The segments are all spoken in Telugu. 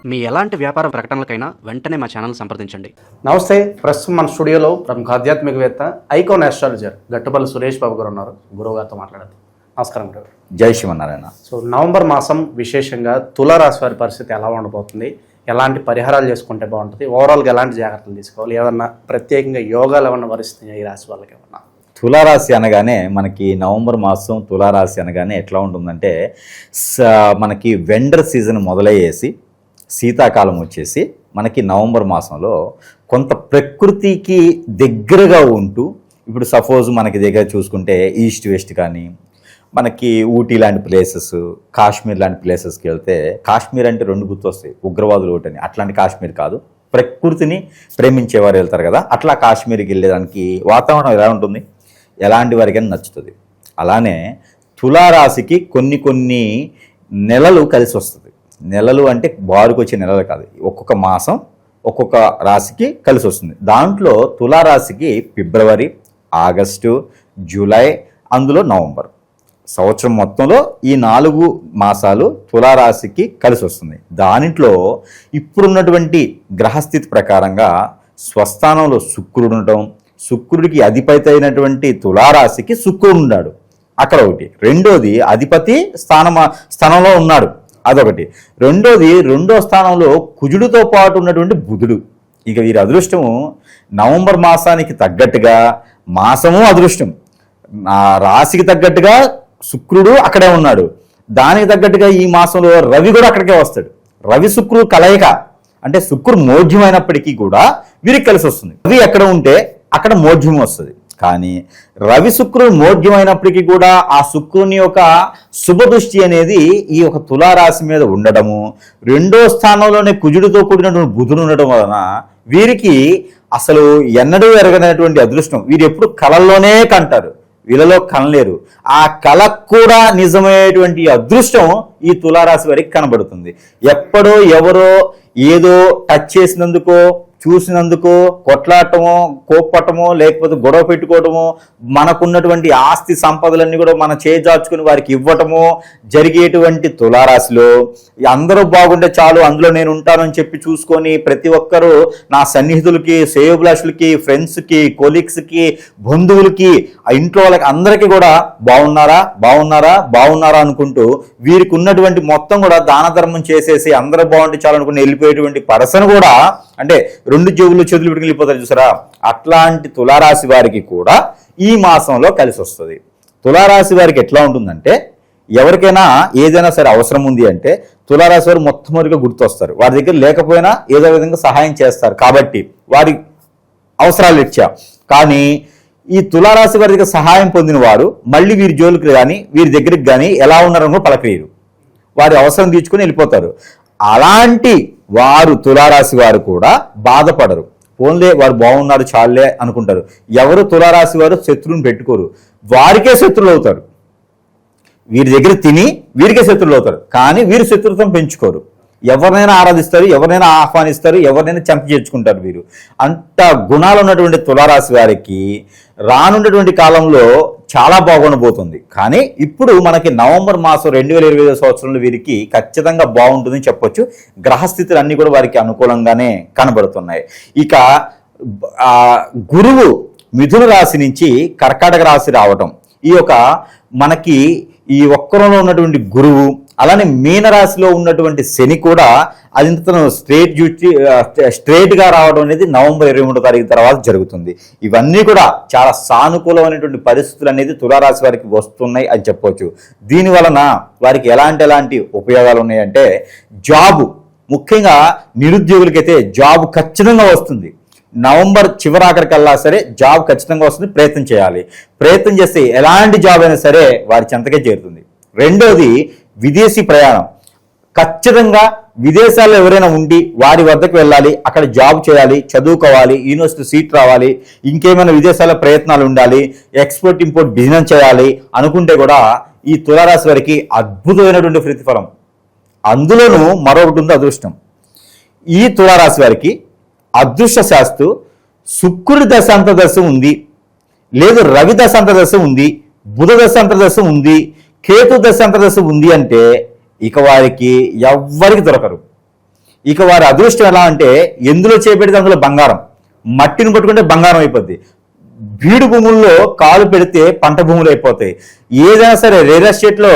మీ ఎలాంటి వ్యాపార ప్రకటనలకైనా వెంటనే మా ఛానల్ సంప్రదించండి. నమస్తే. ప్రస్తుతం మన స్టూడియోలో ప్రముఖ ఆధ్యాత్మికవేత్త ఐకాన్ ఆస్ట్రాలజర్ గట్టుపల్లి సురేష్ బాబు గారు ఉన్నారు. గురువు గారితో మాట్లాడదాం. నమస్కారం గురువు. జై శ్రీమన్నారాయణ. సో నవంబర్ మాసం విశేషంగా తులారాశి వారి పరిస్థితి ఎలా ఉండబోతుంది, ఎలాంటి పరిహారాలు చేసుకుంటే బాగుంటుంది, ఓవరాల్గా ఎలాంటి జాగ్రత్తలు తీసుకోవాలి, ఏమన్నా ప్రత్యేకంగా యోగాలు ఏమన్నా వరిస్తున్నాయి ఈ రాశి వాళ్ళకి ఏమన్నా? తులారాశి అనగానే మనకి నవంబర్ మాసం తులారాశి అనగానే ఎట్లా ఉంటుందంటే మనకి వెండర్ సీజన్ మొదలయ్యేసి శీతాకాలం వచ్చేసి మనకి నవంబర్ మాసంలో కొంత ప్రకృతికి దగ్గరగా ఉంటూ, ఇప్పుడు సపోజ్ మనకి దగ్గర చూసుకుంటే ఈస్ట్ వెస్ట్ కానీ మనకి ఊటీ లాంటి ప్లేసెస్, కాశ్మీర్ లాంటి ప్లేసెస్కి వెళ్తే, కాశ్మీర్ అంటే రెండు గుర్తొస్తాయి, ఉగ్రవాదులు ఒకటని. అట్లాంటి కాశ్మీర్ కాదు, ప్రకృతిని ప్రేమించేవారు వెళ్తారు కదా, అట్లా కాశ్మీర్కి వెళ్ళేదానికి వాతావరణం ఎలా ఉంటుంది, ఎలాంటి వారికైనా నచ్చుతుంది. అలానే తులారాశికి కొన్ని నెలలు కలిసి వస్తుంది. నెలలు అంటే బారుకు వచ్చే నెలలు కాదు, ఒక్కొక్క మాసం ఒక్కొక్క రాశికి కలిసి వస్తుంది. దాంట్లో తులారాశికి ఫిబ్రవరి, ఆగస్టు, జూలై, అందులో నవంబర్, సంవత్సరం మొత్తంలో ఈ 4 మాసాలు తులారాశికి కలిసి వస్తుంది. దానిట్లో ఇప్పుడున్నటువంటి గ్రహస్థితి ప్రకారంగా స్వస్థానంలో శుక్రుడు ఉండటం, శుక్రుడికి అధిపతి అయినటువంటి తులారాశికి శుక్రుడు ఉన్నాడు, అక్కడ ఒకటి. రెండోది అధిపతి స్థానంలో ఉన్నాడు, అదొకటి. రెండోది రెండో స్థానంలో కుజుడితో పాటు ఉన్నటువంటి బుధుడు. ఇక వీరి అదృష్టము నవంబర్ మాసానికి తగ్గట్టుగా మాసము అదృష్టం, రాశికి తగ్గట్టుగా శుక్రుడు అక్కడే ఉన్నాడు, దానికి తగ్గట్టుగా ఈ మాసంలో రవి కూడా అక్కడికే వస్తాడు. రవి శుక్రుడు కలయిక అంటే శుక్రుడు మోఢ్యమైనప్పటికీ కూడా వీరికి కలిసి వస్తుంది. రవి ఎక్కడ ఉంటే అక్కడ మోఢ్యం వస్తుంది. కానీ రవి శుక్రుడు మోఢ్యమైనప్పటికీ కూడా ఆ శుక్రుని యొక్క శుభదృష్టి అనేది ఈ యొక్క తులారాశి మీద ఉండడము, రెండో స్థానంలోనే కుజుడితో కూడినటువంటి బుధుడు ఉండడం వలన వీరికి అసలు ఎన్నడూ ఎరగనటువంటి అదృష్టం. వీరు ఎప్పుడు కళల్లోనే కంటారు, వీళ్ళలో కనలేరు. ఆ కళ కూడా నిజమయ్యేటువంటి అదృష్టం ఈ తులారాశి వారికి కనబడుతుంది. ఎప్పుడో ఎవరో ఏదో టచ్ చేసినందుకో, చూసినందుకో కొట్లాడటమో, కోప్పటమో, లేకపోతే గొడవ పెట్టుకోవటమో, మనకున్నటువంటి ఆస్తి సంపదలన్నీ కూడా మన చేజార్చుకుని వారికి ఇవ్వటమో జరిగేటువంటి తులారాశిలో అందరూ బాగుంటే చాలు, అందులో నేను ఉంటానని చెప్పి చూసుకొని ప్రతి ఒక్కరూ నా సన్నిహితులకి, శ్రేయోభిలాషులకి, ఫ్రెండ్స్కి, కొలీగ్స్కి, బంధువులకి, ఇంట్లో వాళ్ళకి అందరికీ కూడా బాగున్నారా అనుకుంటూ వీరికి ఉన్నటువంటి మొత్తం కూడా దాన ధర్మం చేసేసి అందరూ బాగుంటే చాలు అనుకుని వెళ్ళిపోయేటువంటి పర్సన్ కూడా, అంటే 2 జేబులు చేతులు పెట్టుకుని వెళ్ళిపోతారు చూసారా, అట్లాంటి తులారాశి వారికి కూడా ఈ మాసంలో కలిసి వస్తుంది. తులారాశి వారికి ఎట్లా ఉంటుందంటే, ఎవరికైనా ఏదైనా సరే అవసరం ఉంది అంటే తులారాశి వారు మొట్టమొదటిగా గుర్తొస్తారు. వారి దగ్గర లేకపోయినా ఏదో విధంగా సహాయం చేస్తారు కాబట్టి వారి అవసరాలు ఇచ్చా. కానీ ఈ తులారాశి వారి దగ్గర సహాయం పొందిన వారు మళ్ళీ వీరి జోలికి కానీ వీరి దగ్గరికి కానీ ఎలా ఉన్నారని పలకరీరు, వారి అవసరం తీర్చుకొని వెళ్ళిపోతారు. అలాంటి వారు తులారాశి వారు కూడా బాధపడరు, ఓన్లే వారు బాగున్నారు చాలే అనుకుంటారు. ఎవరు తులారాశి వారు శత్రువుని పెట్టుకోరు, వారికే శత్రువులు అవుతారు. వీరి దగ్గర తిని వీరికే శత్రువులు అవుతారు, కానీ వీరు శత్రుత్వం పెంచుకోరు. ఎవరినైనా ఆరాధిస్తారు, ఎవరినైనా ఆహ్వానిస్తారు, ఎవరినైనా చంపి చేర్చుకుంటారు. వీరు అంత గుణాలు ఉన్నటువంటి తులారాశి వారికి రానున్నటువంటి కాలంలో చాలా బాగుండబోతుంది. కానీ ఇప్పుడు మనకి నవంబర్ మాసం 2025 సంవత్సరంలో వీరికి ఖచ్చితంగా బాగుంటుందని చెప్పొచ్చు. గ్రహస్థితులు అన్నీ కూడా వారికి అనుకూలంగానే కనబడుతున్నాయి. ఇక గురువు మిథున రాశి నుంచి కర్కాటక రాశి రావటం, ఈ యొక్క మనకి ఈ ఒక్కరంలో ఉన్నటువంటి గురువు, అలానే మీనరాశిలో ఉన్నటువంటి శని కూడా అది తను స్ట్రేట్గా రావడం అనేది నవంబర్ 23వ తారీఖు తర్వాత జరుగుతుంది. ఇవన్నీ కూడా చాలా సానుకూలమైనటువంటి పరిస్థితులు అనేది తులారాశి వారికి వస్తున్నాయి అని చెప్పవచ్చు. దీని వలన వారికి ఎలాంటి ఉపయోగాలు ఉన్నాయంటే, జాబు, ముఖ్యంగా నిరుద్యోగులకైతే జాబు ఖచ్చితంగా వస్తుంది. నవంబర్ చివరాఖరికల్లా సరే జాబ్ ఖచ్చితంగా వస్తుంది. ప్రయత్నం చేయాలి. ప్రయత్నం చేస్తే ఎలాంటి జాబ్ అయినా సరే వారి చెంతకే చేరుతుంది. రెండోది విదేశీ ప్రయాణం. ఖచ్చితంగా విదేశాల్లో ఎవరైనా ఉండి వారి వద్దకు వెళ్ళాలి, అక్కడ జాబ్ చేయాలి, చదువుకోవాలి, యూనివర్సిటీ సీట్ రావాలి, ఇంకేమైనా విదేశాల ప్రయత్నాలు ఉండాలి, ఎక్స్పోర్ట్ ఇంపోర్ట్ బిజినెస్ చేయాలి అనుకుంటే కూడా ఈ తులారాశి వారికి అద్భుతమైనటువంటి ప్రతిఫలం. అందులోనూ మరొకటి ఉంది, అదృష్టం. ఈ తులారాశి వారికి అదృష్ట శాస్తు శుక్రుడి దశాంతదశ ఉంది, లేదు రవి దశాంతదశ ఉంది, బుధ దశాంతదశ ఉంది, కేతు దశాంతదశ ఉంది అంటే ఇక వారికి ఎవ్వరికి దొరకరు. ఇక వారి అదృష్టం ఎలా అంటే ఎందులో చేపెడితే అందులో బంగారం, మట్టిని పట్టుకుంటే బంగారం అయిపోద్ది. బీడు భూముల్లో కాలు పెడితే పంట భూములు అయిపోతాయి. ఏదైనా సరే రియల్ ఎస్టేట్లో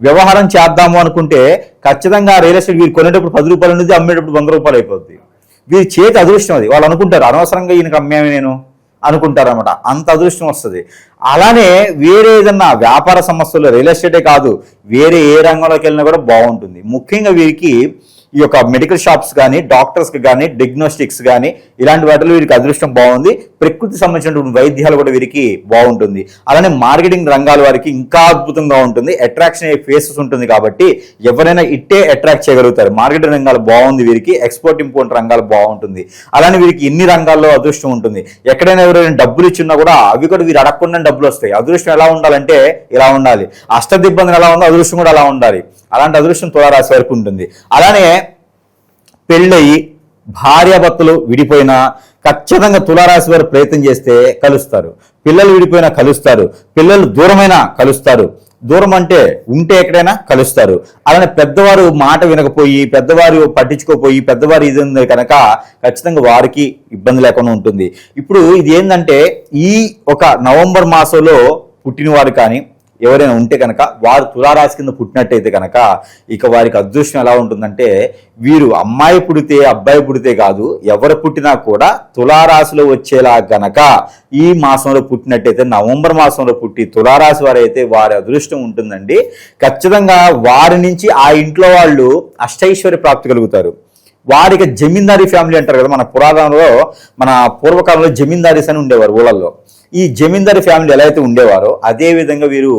వ్యవహారం చేద్దాము అనుకుంటే ఖచ్చితంగా రియల్ ఎస్టేట్ వీరు కొనేటప్పుడు 10 రూపాయలు ఉండేది, అమ్మేటప్పుడు 100 రూపాయలు అయిపోద్ది. వీరి చేతి అదృష్టం అది. వాళ్ళు అనుకుంటారు అనవసరంగా ఈయనకు అమ్మామే నేను అనుకుంటారు అనమాట. అంత అదృష్టం వస్తుంది. అలానే వేరే ఏదన్నా వ్యాపార సంస్థల్లో రియల్ ఎస్టేటే కాదు వేరే ఏ రంగంలోకి వెళ్ళినా కూడా బాగుంటుంది. ముఖ్యంగా వీరికి ఈ యొక్క మెడికల్ షాప్స్ కానీ, డాక్టర్స్కి కానీ, డిగ్నోస్టిక్స్ కానీ ఇలాంటి వాటిలో వీరికి అదృష్టం బాగుంది. ప్రకృతి సంబంధించినటువంటి వైద్యాలు కూడా వీరికి బాగుంటుంది. అలానే మార్కెటింగ్ రంగాల వారికి ఇంకా అద్భుతంగా ఉంటుంది. అట్రాక్షన్ ఫేసెస్ ఉంటుంది కాబట్టి ఎవరైనా ఇట్టే అట్రాక్ట్ చేయగలుగుతారు. మార్కెటింగ్ రంగాలు బాగుంది వీరికి, ఎక్స్పోర్ట్ ఇంపోర్ట్ రంగాలు బాగుంటుంది. అలానే వీరికి ఇన్ని రంగాల్లో అదృష్టం ఉంటుంది. ఎక్కడైనా ఎవరైనా డబ్బులు ఇచ్చినా కూడా అవి కూడా వీరు అడగకుండా డబ్బులు వస్తాయి. అదృష్టం ఎలా ఉండాలంటే ఇలా ఉండాలి. అష్టదిబ్బందులు ఎలా ఉందో అదృష్టం కూడా అలా ఉండాలి. అలాంటి అదృష్టం తులారాశి వరకు ఉంటుంది. అలానే పెళ్ళయి భార్యాభర్తలు విడిపోయినా ఖచ్చితంగా తులారాశి వారు ప్రయత్నం చేస్తే కలుస్తారు. పిల్లలు విడిపోయినా కలుస్తారు. పిల్లలు దూరమైనా కలుస్తారు. దూరం అంటే ఉంటే ఎక్కడైనా కలుస్తారు. అలానే పెద్దవారు మాట వినకపోయి, పెద్దవారు పట్టించుకోపోయి, పెద్దవారు ఇది ఉంది కనుక ఖచ్చితంగా వారికి ఇబ్బంది లేకుండా ఉంటుంది. ఇప్పుడు ఇది ఏంటంటే ఈ ఒక నవంబర్ మాసంలో పుట్టినవారు కానీ ఎవరైనా ఉంటే కనుక వారు తులారాశి కింద పుట్టినట్టయితే కనుక ఇక వారికి అదృష్టం ఎలా ఉంటుందంటే వీరు అమ్మాయి పుడితే అబ్బాయి పుడితే కాదు ఎవరు పుట్టినా కూడా తులారాశిలో వచ్చేలా గనక ఈ మాసంలో పుట్టినట్టయితే నవంబర్ మాసంలో పుట్టి తులారాశి వారు అయితే వారి అదృష్టం ఉంటుందండి. ఖచ్చితంగా వారి నుంచి ఆ ఇంట్లో వాళ్ళు అష్టైశ్వర్య ప్రాప్తి కలుగుతారు. వారికి జమీందారీ ఫ్యామిలీ అంటారు కదా, మన పురాతనంలో మన పూర్వకాలంలో జమీందారీస్ అని ఉండేవారు ఊళ్ళల్లో. ఈ జమీందారీ ఫ్యామిలీ ఎలా అయితే ఉండేవారో అదే విధంగా వీరు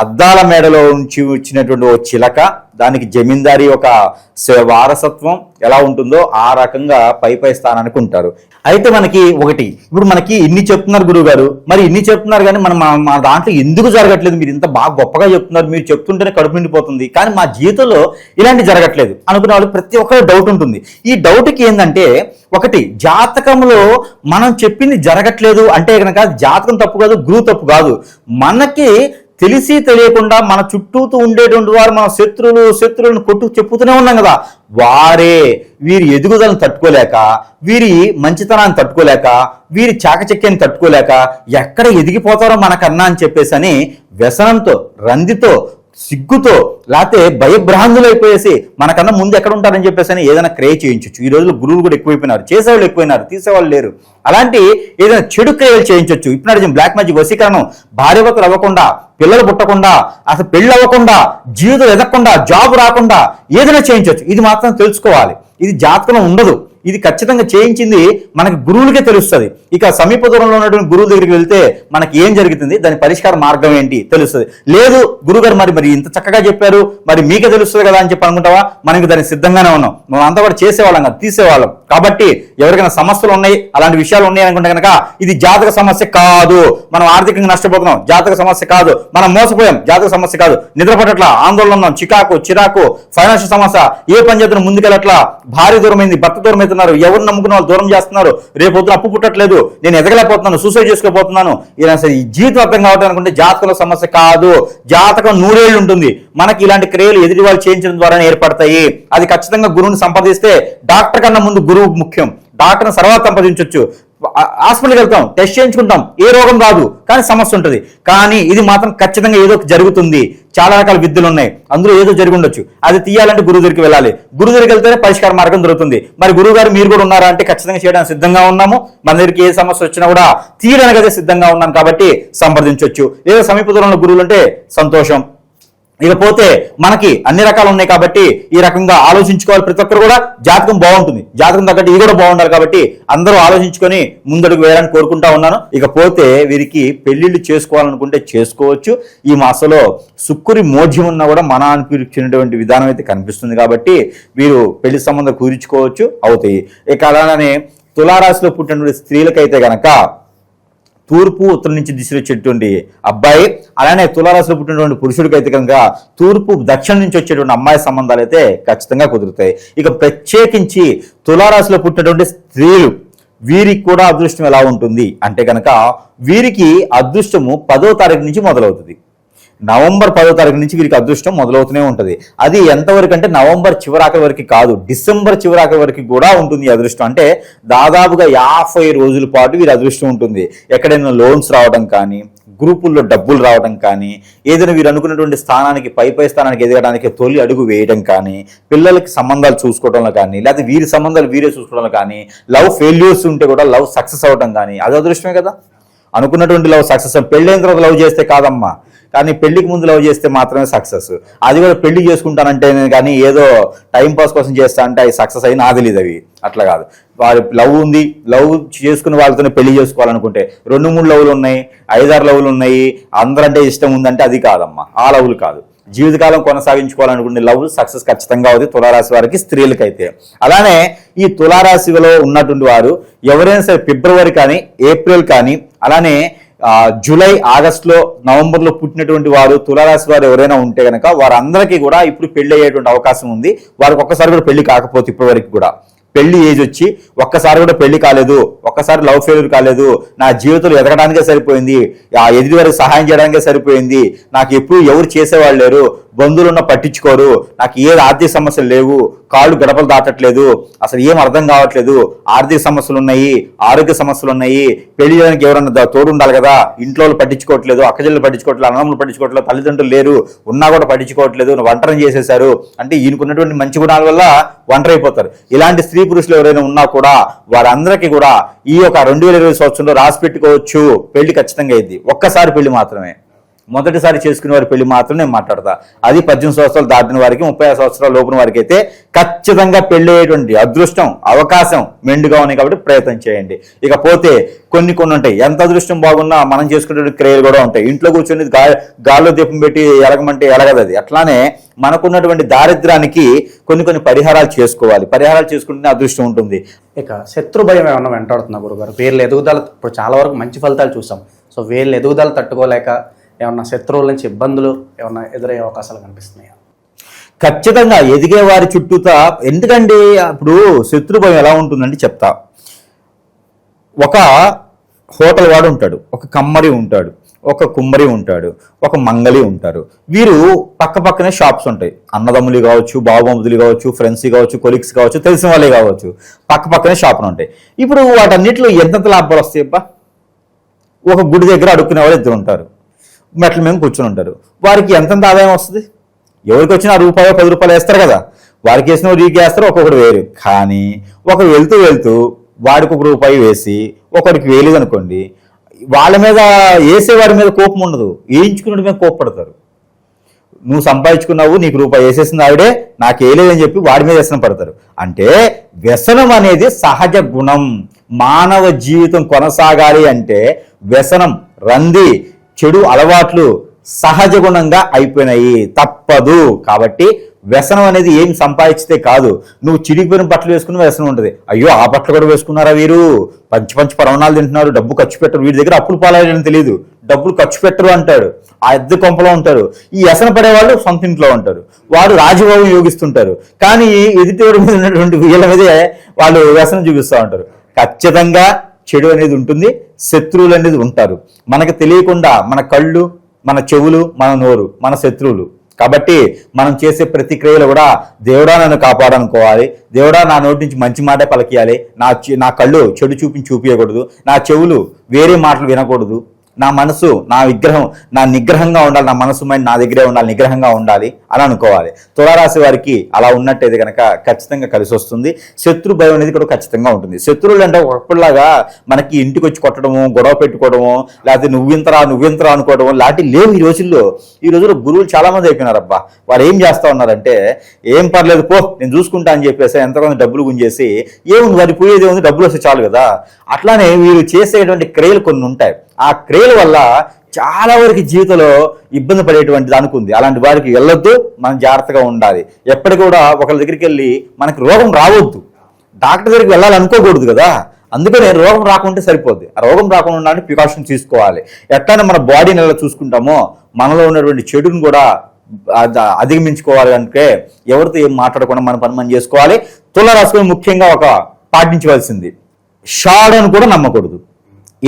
అద్దాల మేడలో నుంచి వచ్చినటువంటి ఓ చిలక, దానికి జమీందారీ ఒక వారసత్వం ఎలా ఉంటుందో ఆ రకంగా పై స్థానానికి ఉంటారు. అయితే మనకి ఒకటి ఇప్పుడు మనకి ఇన్ని చెప్తున్నారు గురువు గారు, మరి ఇన్ని చెప్తున్నారు కానీ మన దాంట్లో ఎందుకు జరగట్లేదు? మీరు ఇంత బాగా గొప్పగా చెప్తున్నారు, మీరు చెప్తుంటేనే కడుపు నిండిపోతుంది, కానీ మా జీవితంలో ఇలాంటి జరగట్లేదు అనుకునే వాళ్ళు ప్రతి ఒక్కరు డౌట్ ఉంటుంది. ఈ డౌట్కి ఏంటంటే ఒకటి జాతకంలో మనం చెప్పింది జరగట్లేదు అంటే కనుక జాతకం తప్పు కాదు, గురువు తప్పు కాదు. మనకి తెలిసి తెలియకుండా మన చుట్టూతూ ఉండేటువంటి వారు మన శత్రువులను చెప్పుతూనే ఉన్నాం కదా, వారే వీరి ఎదుగుదలను తట్టుకోలేక, వీరి మంచితనాన్ని తట్టుకోలేక, వీరి చాకచక్యాన్ని తట్టుకోలేక ఎక్కడ ఎదిగిపోతారో మనకన్నా అని చెప్పేసి అని వ్యసనంతో, రందితో, సిగ్గుతో, లేకపోతే భయభ్రాంతులైపోయేసి మనకన్నా ముందు ఎక్కడ ఉంటారని చెప్పేసి ఏదైనా క్రియ చేయించవచ్చు. ఈ రోజుల్లో గురువులు కూడా ఎక్కువైపోయినారు, చేసేవాళ్ళు ఎక్కువైనారు, తీసేవాళ్ళు లేరు. అలాంటి ఏదైనా చెడు క్రియలు చేయించవచ్చు. ఇప్పుడు బ్లాక్ మ్యాజిక్ వశీకరణం, భార్యభర్తలు అవ్వకుండా, పిల్లలు పుట్టకుండా, అసలు పెళ్ళి అవ్వకుండా, జీవితం ఎదగకుండా, జాబ్ రాకుండా ఏదైనా చేయించవచ్చు. ఇది మాత్రం తెలుసుకోవాలి. ఇది జాతకంలో ఉండదు. ఇది ఖచ్చితంగా చేయించింది మనకి గురువులకే తెలుస్తుంది. ఇక సమీప దూరంలో ఉన్నటువంటి గురువుల దగ్గరికి వెళ్తే మనకి ఏం జరుగుతుంది, దాని పరిష్కార మార్గం ఏంటి తెలుస్తుంది. లేదు గురుగారు మరి ఇంత చక్కగా చెప్పారు, మరి మీకే తెలుస్తుంది కదా అని చెప్పి అనుకుంటావా? మనకి దానికి సిద్ధంగానే ఉన్నాం. మనం అంతా కూడా చేసేవాళ్ళం కదా, తీసేవాళ్ళం. కాబట్టి ఎవరికైనా సమస్యలు ఉన్నాయి, అలాంటి విషయాలు ఉన్నాయి అనుకుంటే కనుక ఇది జాతక సమస్య కాదు. మనం ఆర్థికంగా నష్టపోతున్నాం, జాతక సమస్య కాదు. మనం మోసపోయాం, జాతక సమస్య కాదు. నిద్ర పట్టట్లా, ఆందోళన ఉన్నాం, చిరాకు, ఫైనాన్షియల్ సమస్య, ఏ పని చేతున్న ముందుకెళ్ళట్లా, భార్య దూరమైంది, భర్త దూరం అవుతున్నారు, ఎవరు నమ్ముకున్న వాళ్ళు దూరం చేస్తున్నారు, రేపు పొద్దున అప్పు పుట్టట్లేదు, నేను ఎదగలేకపోతున్నాను, సూసైడ్ చేసుకోపోతున్నాను, ఇలా ఈ జీవితం అర్థం కావటం అనుకుంటే జాతకంలో సమస్య కాదు. జాతకం 100 ఏళ్ళు ఉంటుంది. మనకి ఇలాంటి క్రియలు ఎదుటి వాళ్ళు చేయించడం ద్వారానే ఏర్పడతాయి. అది ఖచ్చితంగా గురువుని సంపాదిస్తే డాక్టర్ కన్నా ముందు గురువు ముఖ్యం. డాక్టర్ని తర్వాత సంపాదించవచ్చు. హాస్పిటల్కి వెళ్తాం, టెస్ట్ చేయించుకుంటాం, ఏ రోగం రాదు, కానీ సమస్య ఉంటుంది. కానీ ఇది మాత్రం ఖచ్చితంగా ఏదో జరుగుతుంది. చాలా రకాల విద్యలు ఉన్నాయి, అందులో ఏదో జరిగి ఉండొచ్చు. అది తీయాలంటే గురువు దగ్గరికి వెళ్ళాలి. గురువు దగ్గరికి వెళ్తేనే పరిష్కార మార్గం దొరుకుతుంది. మరి గురువు గారు మీరు కూడా ఉన్నారా అంటే ఖచ్చితంగా చేయడానికి సిద్ధంగా ఉన్నాము. మన దగ్గరికి ఏ సమస్య వచ్చినా కూడా తీయడానికి అదే సిద్ధంగా ఉన్నాం కాబట్టి సంప్రదించవచ్చు. ఏదో సమీప దూరంలో గురువులు అంటే సంతోషం. ఇకపోతే మనకి అన్ని రకాలు ఉన్నాయి కాబట్టి ఈ రకంగా ఆలోచించుకోవాలి. ప్రతి ఒక్కరు కూడా జాతకం బాగుంటుంది, జాతకం తగ్గట్టు ఇది కూడా బాగుండాలి. కాబట్టి అందరూ ఆలోచించుకొని ముందడుగు వేయాలని కోరుకుంటా ఉన్నాను. ఇకపోతే వీరికి పెళ్లిళ్ళు చేసుకోవాలనుకుంటే చేసుకోవచ్చు. ఈ మాసంలో శుక్రుడి మోఢ్యం ఉన్నా కూడా మన అనిపించినటువంటి విధానం అయితే కనిపిస్తుంది కాబట్టి వీరు పెళ్లి సంబంధం కుదుర్చుకోవచ్చు, అవుతాయి. ఇక అలానే తులారాశిలో పుట్టినటువంటి స్త్రీలకైతే గనక తూర్పు ఉత్తరం నుంచి దిశలో వచ్చేటువంటి అబ్బాయి, అలానే తులారాశిలో పుట్టినటువంటి పురుషుడికి అయితే కనుక తూర్పు దక్షిణం నుంచి వచ్చేటువంటి అమ్మాయి సంబంధాలు అయితే ఖచ్చితంగా కుదురుతాయి. ఇక ప్రత్యేకించి తులారాశిలో పుట్టినటువంటి స్త్రీలు వీరికి కూడా అదృష్టం ఎలా ఉంటుంది అంటే కనుక వీరికి అదృష్టము 10వ తారీఖు నుంచి మొదలవుతుంది. నవంబర్ 10వ తారీఖు నుంచి వీరికి అదృష్టం మొదలవుతూనే ఉంటుంది. అది ఎంతవరకు అంటే నవంబర్ చివరాఖరి వరకు కాదు, డిసెంబర్ చివరాఖరి వరకు కూడా ఉంటుంది ఈ అదృష్టం. అంటే దాదాపుగా 50 రోజుల పాటు వీరి అదృష్టం ఉంటుంది. ఎక్కడైనా లోన్స్ రావడం కానీ, గ్రూపుల్లో డబ్బులు రావడం కానీ, ఏదైనా వీరు అనుకున్నటువంటి స్థానానికి పై స్థానానికి ఎదగడానికి తొలి అడుగు వేయడం కానీ, పిల్లలకి సంబంధాలు చూసుకోవడంలో కానీ, లేకపోతే వీరి సంబంధాలు వీరే చూసుకోవడంలో కానీ, లవ్ ఫెయిల్యూర్స్ ఉంటే కూడా లవ్ సక్సెస్ అవడం కానీ, అది అదృష్టమే కదా. అనుకున్నటువంటి లవ్ సక్సెస్. పెళ్ళైన తర్వాత లవ్ చేస్తే కాదమ్మా, కానీ పెళ్లికి ముందు లవ్ చేస్తే మాత్రమే సక్సెస్. అది కూడా పెళ్లి చేసుకుంటానంటే కానీ ఏదో టైంపాస్ కోసం చేస్తా అంటే అది సక్సెస్ అయి నాకు తెలియదు. అవి అట్లా కాదు. వారి లవ్ ఉంది, లవ్ చేసుకున్న వాళ్ళతోనే పెళ్లి చేసుకోవాలనుకుంటే 2-3 లవ్లు ఉన్నాయి, 5-6 లవ్లు ఉన్నాయి, అందరంటే ఇష్టం ఉందంటే అది కాదమ్మా, ఆ లవ్లు కాదు. జీవితకాలం కొనసాగించుకోవాలనుకునే లవ్ సక్సెస్ ఖచ్చితంగా అవుతుంది తులారాశి వారికి, స్త్రీలకైతే. అలానే ఈ తులారాశిలో ఉన్నటువంటి వారు ఎవరైనా సరే ఫిబ్రవరి కానీ, ఏప్రిల్ కానీ, అలానే జూలై, ఆగస్టులో, నవంబర్లో పుట్టినటువంటి వారు తులారాశి వారు ఎవరైనా ఉంటే కనుక వారందరికీ కూడా ఇప్పుడు పెళ్లి అయ్యేటువంటి అవకాశం ఉంది. వారికి ఒక్కసారి కూడా పెళ్లి కాకపోతే ఇప్పటివరకు కూడా పెళ్లి ఏజ్ వచ్చి ఒక్కసారి కూడా పెళ్లి కాలేదు, ఒక్కసారి లవ్ ఫెయిల్యూర్ కాలేదు, నా జీవితంలో ఎదగడానికే సరిపోయింది, ఎదుటి వారికి సహాయం చేయడానికే సరిపోయింది, నాకు ఎప్పుడు ఎవరు చేసేవాళ్ళు లేరు, బంధువులున్న పట్టించుకోరు, నాకు ఏ ఆర్థిక సమస్యలు లేవు, కాళ్ళు గడపలు దాటట్లేదు, అసలు ఏం అర్థం కావట్లేదు, ఆర్థిక సమస్యలు ఉన్నాయి, ఆరోగ్య సమస్యలు ఉన్నాయి, పెళ్లి చేయడానికి ఎవరన్నా తోడు ఉండాలి కదా, ఇంట్లో పట్టించుకోవట్లేదు, అక్కచెల్లెలు పట్టించుకోవట్లేదు, అన్నదమ్ములు పట్టించుకోవట్లేదు, తల్లిదండ్రులు లేరు, ఉన్నా కూడా పట్టించుకోవట్లేదు, ఒంటరిని చేసేశారు అంటే ఈయనకున్నటువంటి మంచి గుణాల వల్ల ఒంటరి అయిపోతారు. ఇలాంటి స్త్రీ పురుషులు ఎవరైనా ఉన్నా కూడా వారందరికీ కూడా ఈ యొక్క 2020 సంవత్సరంలో రాసి పెట్టుకోవచ్చు, పెళ్లి ఖచ్చితంగా అయింది. ఒక్కసారి పెళ్లి మాత్రమే, మొదటిసారి చేసుకునే వారి పెళ్లి మాత్రం నేను మాట్లాడతా. అది 18 సంవత్సరాలు దాటిన వారికి, 35 సంవత్సరాల లోపున వారికి అయితే ఖచ్చితంగా పెళ్లి అయ్యేటువంటి అదృష్టం, అవకాశం మెండుగా ఉన్నాయి కాబట్టి ప్రయత్నం చేయండి. ఇకపోతే కొన్ని ఉంటాయి, ఎంత అదృష్టం బాగున్నా మనం చేసుకునే క్రియలు కూడా ఉంటాయి. ఇంట్లో కూర్చొని గాల్లో దీపం పెట్టి ఎలగమంటే ఎలగదు అది. అట్లానే మనకున్నటువంటి దారిద్ర్యానికి కొన్ని పరిహారాలు చేసుకోవాలి. పరిహారాలు చేసుకుంటే అదృష్టం ఉంటుంది. ఇక శత్రు భయం ఏమన్నా వెంటాడుతున్నా గురుగారు? వీళ్ళ ఎదుగుదల ఇప్పుడు చాలా వరకు మంచి ఫలితాలు చూసాం. సో వీళ్ళ ఎదుగుదల తట్టుకోలేక ఏమన్నా శత్రువుల నుంచి ఇబ్బందులు ఏమన్నా ఎదురయ్యే అవకాశాలు కనిపిస్తున్నాయా? ఖచ్చితంగా ఎదిగే వారి చుట్టూతా. ఎందుకంటే ఇప్పుడు శత్రు భయం ఎలా ఉంటుందంటే చెప్తా. ఒక హోటల్ వాడు ఉంటాడు, ఒక కమ్మరి ఉంటాడు, ఒక కుమ్మరి ఉంటాడు, ఒక మంగలి ఉంటారు. వీరు పక్కనే షాప్స్ ఉంటాయి. అన్నదమ్ములు కావచ్చు, బావమతులు కావచ్చు, ఫ్రెండ్స్ కావచ్చు, కొలీగ్స్ కావచ్చు, తెలిసిన వాళ్ళే కావచ్చు, పక్కనే షాపులు ఉంటాయి. ఇప్పుడు వాటన్నిటిలో ఎంతెంత లాభాలు వస్తాయి అబ్బా? ఒక గుడి దగ్గర అడుక్కునే వాళ్ళు 2 ఉంటారు, మెట్ల మీద కూర్చొని ఉంటారు. వారికి ఎంతెంత ఆదాయం వస్తుంది? ఎవరికి వచ్చినా రూపాయో 10 రూపాయలు వేస్తారు కదా, వారికి వేసిన రీకి వేస్తారు, ఒక్కొక్కటి వేరు. కానీ ఒక వెళ్తూ వాడికి 1 రూపాయి వేసి ఒకరికి వేయలేదు అనుకోండి, వాళ్ళ మీద వేసేవాడి మీద కోపం ఉండదు, వేయించుకున్నది మీద కోపపడతారు. నువ్వు సంపాదించుకున్నావు, నీకు రూపాయి వేసేసింది ఆవిడే, నాకు వేయలేదని చెప్పి వాడి మీద వ్యసనం పడతారు. అంటే వ్యసనం అనేది సహజ గుణం. మానవ జీవితం కొనసాగాలి అంటే వ్యసనం, రంది, చెడు అలవాట్లు సహజ గుణంగా అయిపోయినాయి, తప్పదు. కాబట్టి వ్యసనం అనేది ఏం సంపాదించితే కాదు. నువ్వు చిరిగిపోయిన బట్టలు వేసుకున్న వ్యసనం ఉంటుంది. అయ్యో ఆ బట్టలు కూడా వేసుకున్నారా వీరు, పంచి పరవణాలు తింటున్నారు, డబ్బు ఖర్చు పెట్టరు, వీరి దగ్గర అప్పులు పాలని తెలియదు, డబ్బులు ఖర్చు పెట్టరు అంటాడు, ఆ ఎద్దు కొంపలో ఉంటారు. ఈ వ్యసన పడేవాళ్ళు సొంత ఇంట్లో ఉంటారు, వాడు రాజభోగం యోగిస్తుంటారు. కానీ ఎదుటివాడి మీద ఉన్నటువంటి వీళ్ళ మీదే వాళ్ళు వ్యసనం చూపిస్తూ ఉంటారు. ఖచ్చితంగా చెడు అనేది ఉంటుంది, శత్రువులు అనేది ఉంటారు. మనకు తెలియకుండా మన కళ్ళు, మన చెవులు, మన నోరు మన శత్రువులు. కాబట్టి మనం చేసే ప్రతి క్రియలు కూడా దేవుడా నన్ను కాపాడనుకోవాలి, దేవుడా నా నోటి నుంచి మంచి మాటే పలికియాలి, నా కళ్ళు చెడు చూపించకూడదు, నా చెవులు వేరే మాటలు వినకూడదు, నా మనసు నా నిగ్రహంగా ఉండాలి, నా మనసు మైండ్ నా దగ్గరే ఉండాలి, నిగ్రహంగా ఉండాలి అని అనుకోవాలి. తులారాశి వారికి అలా ఉన్నట్టయితే కనుక ఖచ్చితంగా కలిసి వస్తుంది. శత్రు భయం అనేది కూడా ఖచ్చితంగా ఉంటుంది. శత్రువులు అంటే ఒకప్పుడులాగా మనకి ఇంటికి వచ్చి కొట్టడము, గొడవ పెట్టుకోవడము, లేకపోతే నువ్వింతరా అనుకోవడము లాంటి లేవు ఈ రోజుల్లో. ఈ రోజుల్లో గురువులు చాలా మంది అయిపోయినారు. అబ్బా వారు ఏం చేస్తా ఉన్నారంటే, ఏం పర్లేదు పో నేను చూసుకుంటా అని చెప్పేసి ఎంతమంది డబ్బులు గుంజేసి ఏముంది వారి పోయేది ఉంది, డబ్బులు వస్తే చాలు కదా. అట్లానే వీరు చేసేటువంటి క్రియలు కొన్ని ఉంటాయి. ఆ క్రియల వల్ల చాలా వరకు జీవితంలో ఇబ్బంది పడేటువంటిది అనుకుంది. అలాంటి వారికి వెళ్ళొద్దు, మనం జాగ్రత్తగా ఉండాలి. ఎప్పటికి కూడా ఒకరి దగ్గరికి వెళ్ళి మనకి రోగం రావద్దు, డాక్టర్ దగ్గరికి వెళ్ళాలనుకోకూడదు కదా. అందుకనే రోగం రాకుంటే సరిపోద్ది. ఆ రోగం రాకుండా ఉండాలని ప్రికాషన్ తీసుకోవాలి. ఎట్లయినా మన బాడీని ఎలా చూసుకుంటామో మనలో ఉన్నటువంటి చెడుని కూడా అధిగమించుకోవాలి. అంటే ఎవరితో ఏం మాట్లాడకుండా మన పని మనం చేసుకోవాలి. తులారాశి ముఖ్యంగా ఒక పాటించవలసింది, షాడోని కూడా నమ్మకూడదు.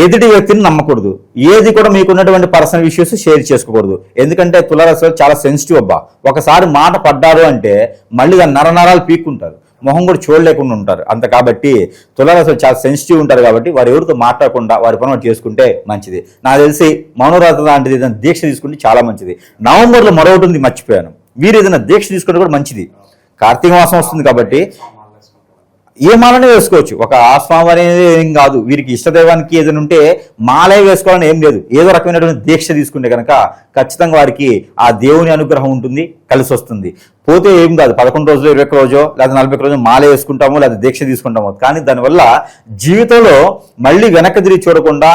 ఎదుటి వ్యక్తిని నమ్మకూడదు, ఏది కూడా మీకున్నటువంటి పర్సనల్ ఇష్యూస్ షేర్ చేసుకోకూడదు. ఎందుకంటే తులారాశి వాళ్ళు చాలా సెన్సిటివ్ అబ్బా. ఒకసారి మాట పడ్డారు అంటే మళ్ళీ దాని నరనరాలు పీక్కుంటారు, మొహం కూడా చూడలేకుండా ఉంటారు. అంత కాబట్టి తులారాశి వాళ్ళు చాలా సెన్సిటివ్ ఉంటారు కాబట్టి వారు ఎవరితో మాట్లాడకుండా వారి పని వారు చేసుకుంటే మంచిది. నాకు తెలిసి మౌనవ్రతం లాంటిది ఏదైనా దీక్ష తీసుకుంటే చాలా మంచిది. నవంబర్లో మరొకటి ఉంది, మర్చిపోయాను. వీరు ఏదైనా దీక్ష తీసుకుంటే కూడా మంచిది. కార్తీక మాసం వస్తుంది కాబట్టి ఏ మాలనే వేసుకోవచ్చు. ఒక ఆస్వామి అనేది ఏం కాదు, వీరికి ఇష్టదైవానికి ఏదైనా ఉంటే మాలే వేసుకోవాలని ఏం లేదు. ఏదో రకమైనటువంటి దీక్ష తీసుకుంటే కనుక ఖచ్చితంగా వారికి ఆ దేవుని అనుగ్రహం ఉంటుంది, కలిసి వస్తుంది. పోతే ఏం కాదు, 11 రోజులు 21 రోజు లేదా 40 రోజు మాలే వేసుకుంటామో లేదా దీక్ష తీసుకుంటామో, కానీ దానివల్ల జీవితంలో మళ్ళీ వెనక్కి తిరిగి చూడకుండా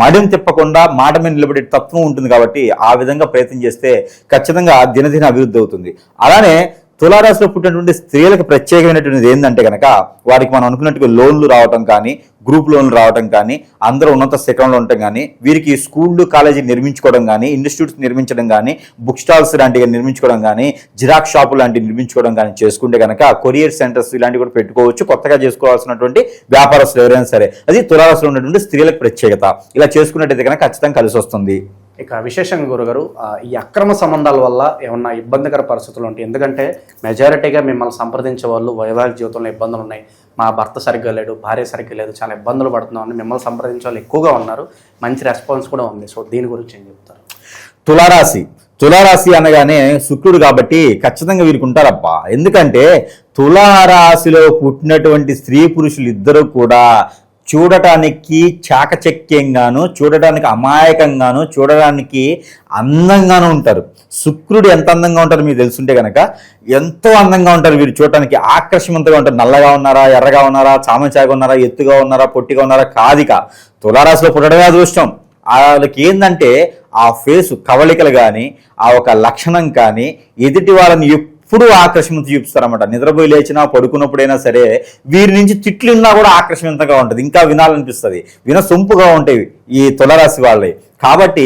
మడిం తిప్పకుండా మాట మీద నిలబడే తత్వం ఉంటుంది. కాబట్టి ఆ విధంగా ప్రయత్నం చేస్తే ఖచ్చితంగా దినదిన అభివృద్ధి అవుతుంది. అలానే తులారాశిలో పుట్టినటువంటి స్త్రీలకు ప్రత్యేకమైనటువంటిది ఏంటంటే కనుక వారికి మనం అనుకున్నట్టుగా లోన్లు రావటం కానీ, గ్రూప్ లోన్లు రావటం కానీ, అందరూ ఉన్నత శిఖరంలో ఉండటం కానీ, వీరికి స్కూళ్ళు కాలేజీ నిర్మించుకోవడం కానీ, ఇన్స్టిట్యూట్స్ నిర్మించడం కానీ, బుక్ స్టాల్స్ లాంటివి నిర్మించుకోవడం కానీ, జిరాక్స్ షాపు లాంటివి నిర్మించుకోవడం కానీ చేసుకుంటే కనుక కొరియర్ సెంటర్స్ ఇలాంటివి కూడా పెట్టుకోవచ్చు. కొత్తగా చేసుకోవాల్సినటువంటి వ్యాపారస్తులు ఎవరైనా సరే, అది తులారాశిలో ఉన్నటువంటి స్త్రీలకు ప్రత్యేకత. ఇలా చేసుకున్నట్టయితే కనుక ఖచ్చితంగా కలిసి వస్తుంది. ఇక విశేషంగా గురుగారు, ఈ అక్రమ సంబంధాల వల్ల ఏమన్నా ఇబ్బందికర పరిస్థితులు ఉంటాయి? ఎందుకంటే మెజారిటీగా మిమ్మల్ని సంప్రదించే వాళ్ళు వైవాహిక జీవితంలో ఇబ్బందులు ఉన్నాయి, మా భర్త సరిగ్గా లేడు, భార్య సరిగ్గా లేదు, చాలా ఇబ్బందులు పడుతున్నామని మిమ్మల్ని సంప్రదించే వాళ్ళు ఎక్కువగా ఉన్నారు. మంచి రెస్పాన్స్ కూడా ఉంది. సో దీని గురించి ఏం చెప్తారు? తులారాశి అనగానే శుక్రుడు కాబట్టి ఖచ్చితంగా వీరికి ఉంటారప్ప. ఎందుకంటే తులారాశిలో పుట్టినటువంటి స్త్రీ పురుషులు ఇద్దరు కూడా చూడటానికి చాకచక్యంగాను, చూడటానికి అమాయకంగాను, చూడడానికి అందంగాను ఉంటారు. శుక్రుడు ఎంత అందంగా ఉంటారు మీకు తెలుసుంటే కనుక ఎంతో అందంగా ఉంటారు వీరు. చూడటానికి ఆకర్షవంతంగా ఉంటారు. నల్లగా ఉన్నారా, ఎర్రగా ఉన్నారా, చామచాగా ఉన్నారా, ఎత్తుగా ఉన్నారా, పొట్టిగా ఉన్నారా కాదిక. తులారాశిలో పుట్టడమే అదృష్టం. వాళ్ళకి ఏంటంటే ఆ ఫేసు కవళికలు కానీ, ఆ ఒక లక్షణం కానీ ఎదుటి వాళ్ళని ఎప్పుడు ఆకర్షణతో చూపిస్తారన్నమాట. నిద్రపోయి లేచినా పడుకున్నప్పుడైనా సరే వీరి నుంచి తిట్లు ఉన్నా కూడా ఆకర్షవంతంగా ఉంటుంది, ఇంకా వినాలనిపిస్తుంది, వినసొంపుగా ఉంటాయి ఈ తులారాశి వాళ్ళే. కాబట్టి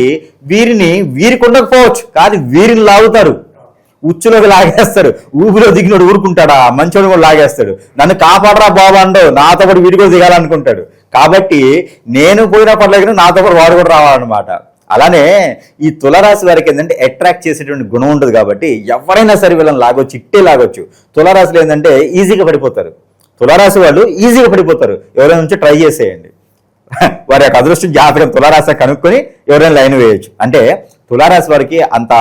వీరికి ఉండకపోవచ్చు, కానీ వీరిని లాగుతారు, ఉచ్చులోకి లాగేస్తారు. ఊపిలో దిగినోడు ఊరుకుంటాడా, మంచోడు కూడా లాగేస్తాడు. నన్ను కాపాడరా బాబా అండో, నాతో పాటు వీడి కూడా దిగాలనుకుంటాడు. కాబట్టి నేను పోయినా పర్లేదు, నాతో పాటు వాడు కూడా రావాలన్నమాట. అలానే ఈ తులారాశి వారికి ఏంటంటే అట్రాక్ట్ చేసేటువంటి గుణం ఉంటుంది. కాబట్టి ఎవరైనా సరే వీళ్ళని లాగొచ్చు, ఇట్టే లాగొచ్చు. తులారాశిలో ఏంటంటే ఈజీగా పడిపోతారు. తులారాశి వాళ్ళు ఈజీగా పడిపోతారు. ఎవరైనా నుంచి ట్రై చేసేయండి, వారి యొక్క అదృష్టం జాతకం తులారాశి కనుక్కొని ఎవరైనా లైన్ వేయచ్చు. అంటే తులారాశి వారికి అంత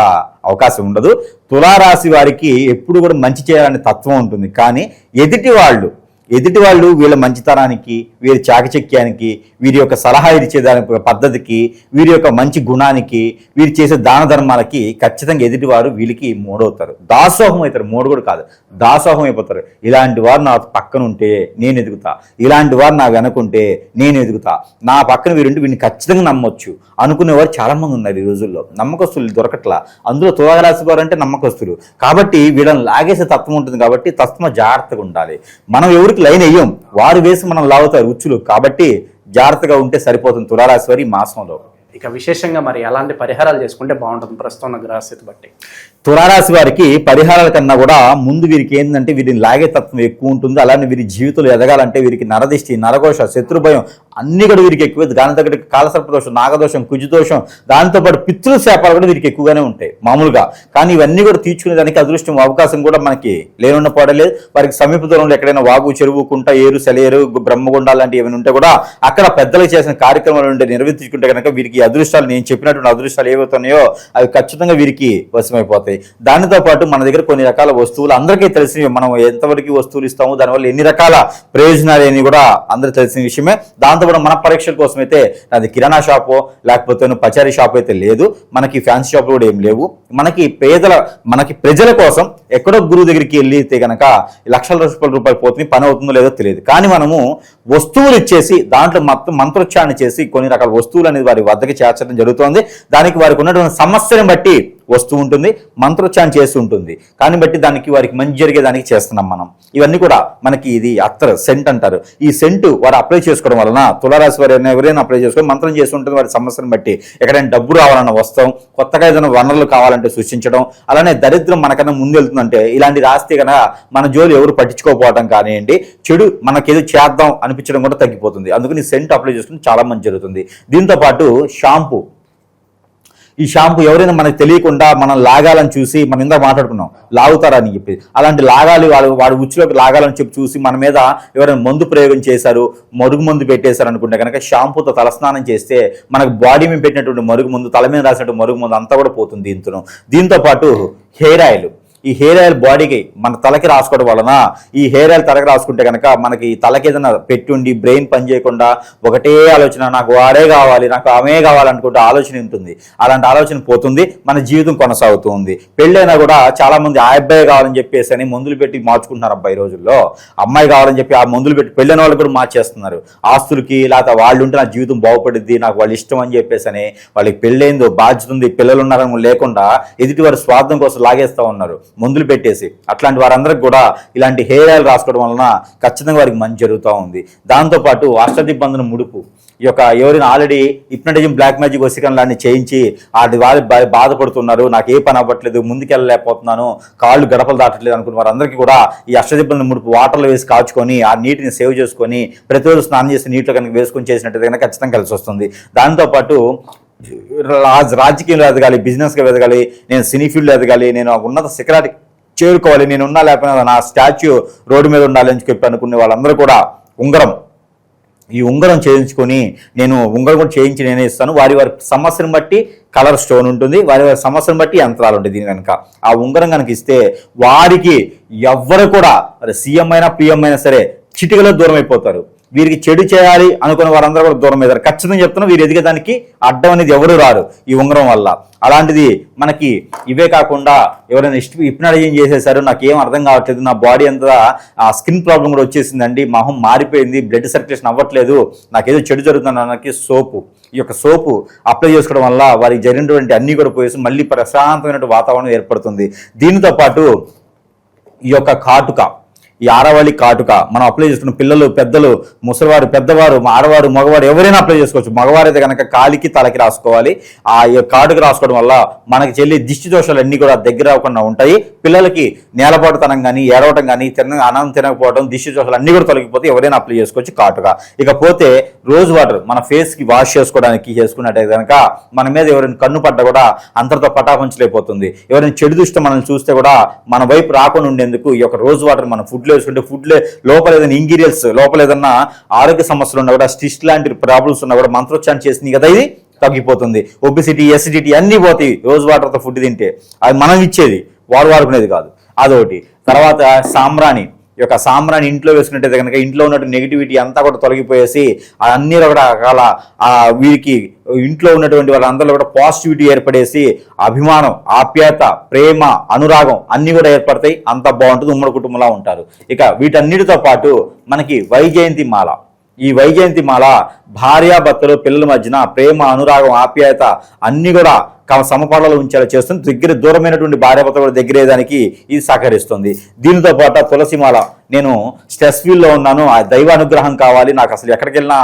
అవకాశం ఉండదు. తులారాశి వారికి ఎప్పుడు కూడా మంచి చేయాలనే తత్వం ఉంటుంది. కానీ ఎదుటి వాళ్ళు వీళ్ళ మంచితనానికి, వీరి చాకచక్యానికి, వీరి యొక్క సలహా ఇచ్చేదాని పద్ధతికి, వీరి యొక్క మంచి గుణానికి, వీరు చేసే దాన ధర్మాలకి ఖచ్చితంగా ఎదుటివారు వీళ్ళకి మూడవుతారు, దాసోహం అవుతారు. మూడు కూడా కాదు, దాసోహం అయిపోతారు. ఇలాంటి వారు నా పక్కన ఉంటే నేను ఎదుగుతా, ఇలాంటి వారు నా వెనకుంటే నేను ఎదుగుతా, నా పక్కన వీరుంటే వీడిని ఖచ్చితంగా నమ్మొచ్చు అనుకునేవారు చాలా మంది ఉన్నారు ఈ రోజుల్లో. నమ్మకస్తులు దొరకట్లా. అందులో తులారాశి వారు అంటే నమ్మకస్తులు. కాబట్టి వీళ్ళని లాగేసే తత్వం ఉంటుంది. కాబట్టి తత్వ జాగ్రత్తగా ఉండాలి. మనం ఎవరికి లైన్ అయ్యాం, వారు వేసి మనం లాగుతారు ఉచ్చులు. కాబట్టి జాగ్రత్తగా ఉంటే సరిపోతుంది తులారాశి వారి మాసంలో. ఇక విశేషంగా మరి ఎలాంటి పరిహారాలు చేసుకుంటే బాగుంటుంది ప్రస్తుతం ఉన్న గ్రహస్థితి బట్టి? తులారాశి వారికి పరిహారాల కన్నా కూడా ముందు వీరికి ఏంటంటే వీరిని లాగే తత్వం ఎక్కువ ఉంటుంది. అలానే వీరి జీవితంలో ఎదగాలంటే వీరికి నరదిష్టి, నరఘోష, శత్రుభయం అన్ని కూడా వీరికి ఎక్కువ. దాని దగ్గర కాలసర్పదోషం, నాగదోషం, కుజుదోషం, దాంతోపాటు పితృ శాపాలు కూడా వీరికి ఎక్కువగానే ఉంటాయి మామూలుగా. కానీ ఇవన్నీ కూడా తీర్చుకునేదానికి అదృష్టం, అవకాశం కూడా మనకి లేనున్న పడలేదు. వారికి సమీప దూరంలో ఎక్కడైనా వాగు, చెరువు, కుంట, ఏరు, సెలయేరు, బ్రహ్మగుండ లాంటివి ఏమైనా ఉంటే కూడా అక్కడ పెద్దలకు చేసిన కార్యక్రమాలు ఉంటే నిర్వర్తించుకుంటే కనుక వీరికి అదృష్టాలు, నేను చెప్పినటువంటి అదృష్టాలు ఏవైతున్నాయో అవి ఖచ్చితంగా వీరికి వశమైపోతాయి. దానితో పాటు మన దగ్గర కొన్ని రకాల వస్తువులు అందరికీ తెలిసినవి, మనం ఎంతవరకు వస్తువులు ఇస్తాము, దానివల్ల ఎన్ని రకాల ప్రయోజనాలు అని కూడా అందరూ తెలిసిన విషయమే. దాంతోపాటు మన పరీక్షల కోసం అయితే అది కిరాణా షాపు లేకపోతే పచారీ షాప్ అయితే లేదు, మనకి ఫ్యాన్సీ షాపులు కూడా ఏం లేవు. మనకి ప్రజల కోసం ఎక్కడో గురువు దగ్గరికి వెళ్తే కనుక లక్షల రూపాయలు పోతుంది, పని అవుతుందో లేదో తెలియదు. కానీ మనము వస్తువులు ఇచ్చేసి దాంట్లో మొత్తం మంత్రోచ్చారణ చేసి కొన్ని రకాల వస్తువులు అనేది వారి వద్దకి చేర్చడం జరుగుతోంది. దానికి వారికి ఉన్నటువంటి సమస్యను బట్టి వస్తూ ఉంటుంది, మంత్రోచ్చారణ చేస్తూ ఉంటుంది. కానీ బట్టి దానికి వారికి మంచి జరిగేదానికి చేస్తున్నాం మనం. ఇవన్నీ కూడా మనకి ఇది అత్తర్ సెంట్ అంటారు. ఈ సెంట్ వారు అప్లై చేసుకోవడం వలన తులారాశి వారు ఎవరైనా అప్లై చేసుకొని మంత్రం చేస్తూ ఉంటుంది. వారి సమస్యను బట్టి ఎక్కడైనా డబ్బు రావాలన్న వస్తాం, కొత్తగా ఏదైనా వనరులు కావాలంటే సృష్టించడం, అలానే దరిద్రం మనకన్నా ముందు వెళ్తుందంటే ఇలాంటి రాస్తే కనుక మన జోలు ఎవరు పట్టించుకోకపోవడం కానివ్వండి, చెడు మనకేదో చేద్దాం అనిపించడం కూడా తగ్గిపోతుంది. అందుకని సెంట్ అప్లై చేసుకుని చాలా మంచి జరుగుతుంది. దీంతో పాటు షాంపూ, ఈ షాంపూ ఎవరైనా మనకు తెలియకుండా మనం లాగాలని చూసి, మనం ఇందాక మాట్లాడుకున్నాం లాగుతారని చెప్పి, అలాంటి లాగాలి వాడు ఉచ్చులోకి లాగాలని చెప్పి చూసి మన మీద ఎవరైనా మందు ప్రయోగం చేశారు, మరుగు మందు పెట్టేశారు అనుకుంటే కనుక షాంపూతో తలస్నానం చేస్తే మనకు బాడీ మీద పెట్టినటువంటి మరుగు మందు, తల మీద రాసినటువంటి మరుగు మందు అంతా కూడా పోతుంది. దీంతో పాటు హెయిర్ ఆయిల్, ఈ హెయిర్ ఆయిల్ బాడీకి మన తలకి రాసుకోవడం వలన, ఈ హెయిర్ ఆయిల్ తలకి రాసుకుంటే కనుక మనకి తలకి ఏదైనా పెట్టుండి బ్రెయిన్ పని చేయకుండా ఒకటే ఆలోచన, నాకు వాడే కావాలి, నాకు ఆమె కావాలనుకుంటే ఆలోచన ఉంటుంది. అలాంటి ఆలోచన పోతుంది, మన జీవితం కొనసాగుతుంది. పెళ్ళైనా కూడా చాలా మంది ఆ అబ్బాయి కావాలని చెప్పేసి అని మందులు పెట్టి మార్చుకుంటున్నారు. అబ్బాయి రోజుల్లో అమ్మాయి కావాలని చెప్పి ఆ మందులు పెట్టి పెళ్ళైన వాళ్ళు కూడా మార్చేస్తున్నారు. ఆస్తులకి లేకపోతే వాళ్ళు ఉంటే నా జీవితం బాగుపడుద్ది, నాకు వాళ్ళు ఇష్టం అని చెప్పేసి అని వాళ్ళకి పెళ్ళైందో బాధ్యత ఉంది, పిల్లలు ఉన్నారని లేకుండా ఎదుటి వారి స్వార్థం కోసం లాగేస్తూ ఉన్నారు మందులు పెట్టేసి. అట్లాంటి వారందరికి కూడా ఇలాంటి హెయిర్ ఆయిల్ రాసుకోవడం వలన ఖచ్చితంగా వారికి మంచి జరుగుతూ ఉంది. దాంతోపాటు అష్టదిగ్బంధన ముడుపు, ఈ యొక్క ఎవరైనా ఆల్రెడీ హిప్నటిజం, బ్లాక్ మ్యాజిక్, వశీకరణ లాంటి చేయించి వాళ్ళు బాధపడుతున్నారు, నాకు ఏ పని అవ్వట్లేదు, ముందుకెళ్ళలేకపోతున్నాను, కాళ్ళు గడపలు దాటట్లేదు అనుకున్న వారందరికీ కూడా ఈ అష్టదిగ్బంధన ముడుపు వాటర్లో వేసి కాచుకొని ఆ నీటిని సేవ్ చేసుకొని ప్రతిరోజు స్నానం చేసి నీటిలో కనుక వేసుకొని చేసినట్టు ఖచ్చితంగా కలిసి వస్తుంది. దాంతోపాటు రాజకీయంలో ఎదగాలి, బిజినెస్గా ఎదగాలి, నేను సినీ ఫీల్డ్లో ఎదగాలి, నేను ఉన్నత శిఖరానికి చేరుకోవాలి, నేను ఉన్నా లేకపోయినా నా స్టాచ్యూ రోడ్డు మీద ఉండాలి అని చెప్పి అనుకునే వాళ్ళందరూ కూడా ఉంగరం, ఈ ఉంగరం చేయించుకొని, నేను ఉంగరం కూడా చేయించి నేనే ఇస్తాను. వారి సమస్యను బట్టి కలర్ స్టోన్ ఉంటుంది, వారి సమస్యను బట్టి యంత్రాలు ఉంటాయి. దీని కనుక ఆ ఉంగరం కనుక ఇస్తే వారికి ఎవ్వరు కూడా సీఎం అయినా పిఎం అయినా సరే చిటికలో దూరం అయిపోతారు. వీరికి చెడు చేయాలి అనుకున్న వారందరూ కూడా దూరం అవుతారు. ఖచ్చితంగా చెప్తున్నా, వీరు ఎదిగేదానికి అడ్డం అనేది ఎవరు రారు ఈ ఉంగరం వల్ల. అలాంటిది మనకి ఇవే కాకుండా ఎవరైనా హిప్నటైజింగ్ చేసేసారు, నాకు ఏం అర్థం కావట్లేదు, నా బాడీ అంతా స్కిన్ ప్రాబ్లం కూడా వచ్చేసిందండి, మొహం మారిపోయింది, బ్లడ్ సర్క్యులేషన్ అవ్వట్లేదు, నాకేదో చెడు జరుగుతుంది అన్నకి సోపు, ఈ యొక్క సోపు అప్లై చేసుకోవడం వల్ల వారికి జరిగినటువంటి అన్నీ కూడా పోయేసి మళ్ళీ ప్రశాంతమైన వాతావరణం ఏర్పడుతుంది. దీనితో పాటు ఈ యొక్క కాటుక, ఈ ఆరవళి కాటుక మనం అప్లై చేసుకున్న పిల్లలు, పెద్దలు, ముసలివారు, పెద్దవారు, ఆడవారు, మగవారు ఎవరైనా అప్లై చేసుకోవచ్చు. మగవారైతే కనుక కాలికి తలకి రాసుకోవాలి. ఆ కాటుక రాసుకోవడం వల్ల మనకి చెల్లి దిష్టి దోషాలు అన్నీ కూడా దగ్గర అవ్వకుండా ఉంటాయి. పిల్లలకి నేలపాటుతనం కానీ, ఏడవటం కానీ, అన్నం తినకపోవడం, దిష్టి దోషాలు అన్నీ కూడా తొలగిపోతే ఎవరైనా అప్లై చేసుకోవచ్చు కాటుక. ఇకపోతే రోజ్ వాటర్ మన ఫేస్కి వాష్ చేసుకోవడానికి చేసుకున్నట్టయితే కనుక మన మీద ఎవరైనా కన్ను పడ్డా కూడా అంతటితో పటాపంచలేకపోతుంది. ఎవరైనా చెడు దృష్టి మనల్ని చూస్తే కూడా మన వైపు రాకుండా ఉండేందుకు ఈ యొక్క రోజ్ వాటర్ మన ఫుడ్ వేసుకుంటే, ఫుడ్ లోపల ఏదైనా ఇంగ్రీడియంట్స్, లోపల ఏదన్నా ఆరోగ్య సమస్యలు ఉన్నా కూడా, స్టిస్ట్ లాంటి ప్రాబ్లమ్స్ ఉన్నా కూడా మంత్రోచ్చారణ చేసింది కదా, ఇది తగ్గిపోతుంది. ఒబిసిటీ, ఎసిడిటీ అన్నీ పోతాయి రోజ్ వాటర్తో ఫుడ్ తింటే. అది మనం ఇచ్చేది, వాడు వాడుకునేది కాదు. అదొకటి. తర్వాత సాంబ్రాణి, ఈ యొక్క సాంబ్రాన్ని ఇంట్లో వేసుకున్నట్టయితే కనుక ఇంట్లో ఉన్నట్టు నెగిటివిటీ అంతా కూడా తొలగిపోయేసి అన్ని రకాల వీరికి ఇంట్లో ఉన్నటువంటి వాళ్ళందరిలో కూడా పాజిటివిటీ ఏర్పడేసి అభిమానం, ఆప్యాయత, ప్రేమ, అనురాగం అన్నీ కూడా ఏర్పడతాయి. అంత బాగుంటుంది, ఉమ్మడి కుటుంబంలా ఉంటారు. ఇక వీటన్నిటితో పాటు మనకి వైజయంతి మాల, ఈ వైజయంతి మాల భార్యాభర్తలు, పిల్లల మధ్యన ప్రేమ, అనురాగం, ఆప్యాయత అన్నీ కూడా సమపాలలో ఉంచేలా చేస్తుంది. దూరమైనటువంటి భార్యాభర్తలు కూడా దగ్గరేదానికి ఇది సహకరిస్తుంది. దీనితో పాటు తులసిమాల, నేను స్ట్రెస్ ఫీల్లో ఉన్నాను, ఆ దైవానుగ్రహం కావాలి, నాకు అసలు ఎక్కడికి వెళ్ళినా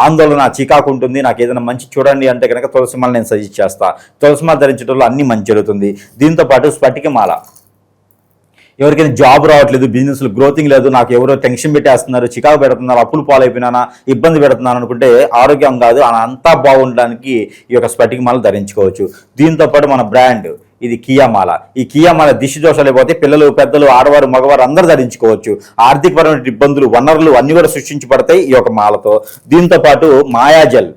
ఆందోళన, చికాకు ఉంటుంది, నాకు ఏదైనా మంచి చూడండి అంటే కనుక తులసిమాల నేను సజెస్ట్ చేస్తాను. తులసిమాల ధరించడంలో అన్ని మంచి జరుగుతుంది. దీంతో పాటు స్ఫటికమాల, ఎవరికైనా జాబ్ రావట్లేదు, బిజినెస్లో గ్రోతింగ్ లేదు, నాకు ఎవరో టెన్షన్ పెట్టేస్తున్నారు, చికాకు పెడుతున్నారు, అప్పులు పాలైపోయినా, ఇబ్బంది పెడుతున్నాను అనుకుంటే ఆరోగ్యం కాదు, అంతా బాగుండడానికి ఈ యొక్క స్ఫటికమాల ధరించుకోవచ్చు. దీంతో పాటు మన బ్రాండ్ ఇది కియామాల. ఈ కియామాల దిష్టి దోషాలు అయిపోతే పిల్లలు, పెద్దలు, ఆడవారు, మగవారు అందరూ ధరించుకోవచ్చు. ఆర్థికపరమైన ఇబ్బందులు, వనరులు అన్ని కూడా సృష్టించబడతాయి ఈ యొక్క మాలతో. దీంతో పాటు మాయాజల్,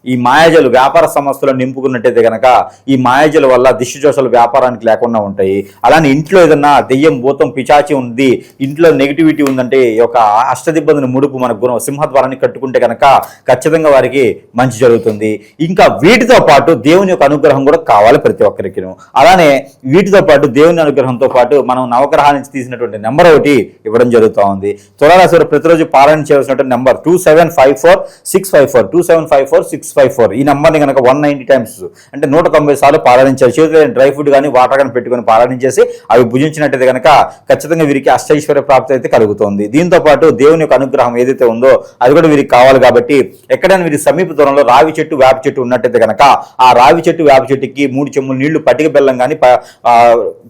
ఈ మాయాజలు వ్యాపార సంస్థలో నింపుకున్నట్టయితే కనుక ఈ మాయాజల వల్ల దిష్టి దోషాలు వ్యాపారానికి లేకుండా ఉంటాయి. అలానే ఇంట్లో ఏదన్నా దెయ్యం, భూతం, పిచాచి ఉంది, ఇంట్లో నెగిటివిటీ ఉందంటే ఈ యొక్క అష్టదిబ్బందిని ముడుపు మన సింహద్వారాన్ని కట్టుకుంటే కనుక ఖచ్చితంగా వారికి మంచి జరుగుతుంది. ఇంకా వీటితో పాటు దేవుని యొక్క అనుగ్రహం కూడా కావాలి ప్రతి ఒక్కరికి. అలానే వీటితో పాటు దేవుని అనుగ్రహంతో పాటు మనం నవగ్రహాల నుంచి తీసినటువంటి నెంబర్ ఒకటి ఇవ్వడం జరుగుతూ ఉంది. తులారాశి ప్రతిరోజు పారాయణ చేయవలసినటువంటి నెంబర్ 2754 654 2754 654. 654 ఈ నెంబర్ని కనుక 190 టైమ్స్ అంటే 190 సార్లు పారాయణించారు. చేతిలో డ్రై ఫుడ్ కానీ వాటర్ కానీ పెట్టుకొని పారాయణించేసి అవి భుజించినట్టయితే కనుక ఖచ్చితంగా వీరికి అష్టైశ్వర్య ప్రాప్తి అయితే కలుగుతుంది. దీంతో పాటు దేవుని యొక్క అనుగ్రహం ఏదైతే ఉందో అది కూడా వీరికి కావాలి. కాబట్టి ఎక్కడైనా వీరి సమీప దూరంలో రావి చెట్టు వేప చెట్టు ఉన్నట్టయితే కనుక ఆ రావి చెట్టు వేప చెట్టుకి 3 చెంబులు నీళ్లు పట్టిక బెల్లం కానీ